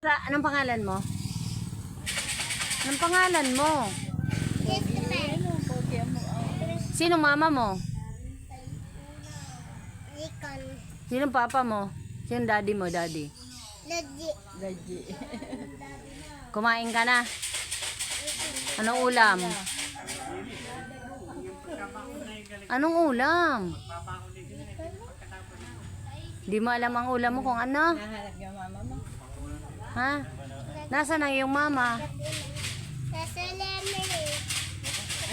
Anong pangalan mo? Anong pangalan mo? Sino mama mo? Sino papa mo? Sino daddy mo, daddy? Daddy. Kumain ka na? Anong ulam? Anong ulam? Di mo alam ang ulam mo kung ano? Nahanap yung mama mo. Ha? Nasaan ang iyong mama? Nasa lemon.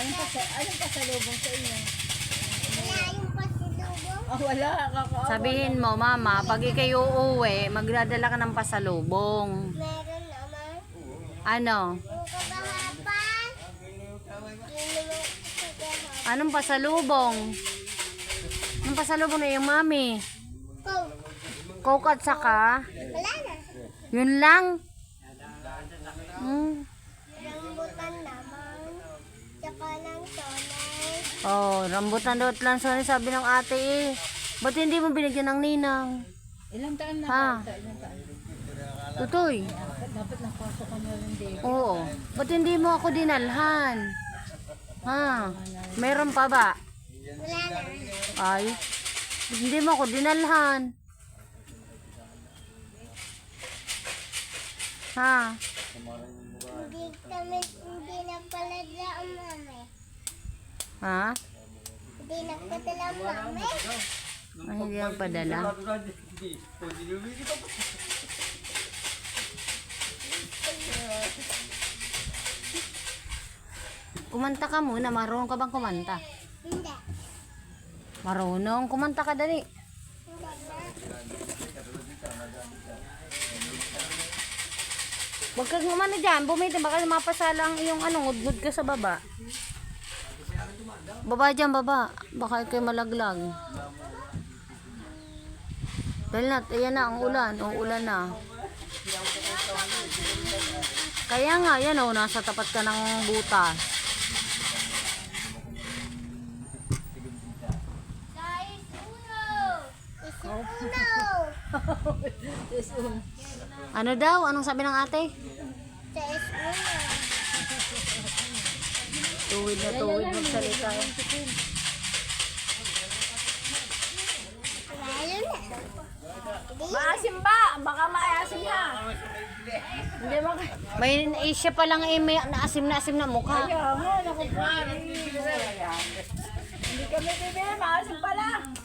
Anong pasalubong sa inyo? Wala yung pasilubong. Oh, wala. Kakaawa. Sabihin mo, mama, pag ikay uuwi, magdadala ka ng pasalubong. Meron naman. Ano? Yung kabahapan. Yung naman kabahapan. Anong pasalubong? Anong pasalubong na iyong mami? Coke. Coke at saka? Wala na. Yun lang? Rambutan naman. Tsaka ng sonay. Oh, rambutan daw at lansones, sabi ng ate eh. Ba't hindi mo binigyan ng ninang? Ilang taon na? Ha? Ilang taon? Tutoy. Dapat napasok ka na rin din. Oo. Ba't hindi mo ako dinalhan? Ha? Meron pa ba? Wala na. Ay, hindi mo ako dinalhan. Ha? Hindi na pala dala ang mami. Ha? Hindi na padala ang mami. Ay, hindi ang padala. Kumanta ka muna. Marunong ka bang kumanta? Hindi. Marunong. Kumanta ka dali. Huwag kang umano dyan. Bumitin. Baka mapasala ang iyong ngudngud ka sa baba. Baba dyan, baba. Baka ikay malaglag. Dahil na, ayan na ang ulan. Ang ulan na. Kaya nga, yan o. Nasa tapat ka ng butas. Ano daw? Anong sabi ng ate? Tuwid na tuwid magsalita. Maasim ba? Baka maasim na. Hindi mo May siya pa lang eh, may naasim na mukha. kaya nga. Hindi kami bibili. Maasim pala.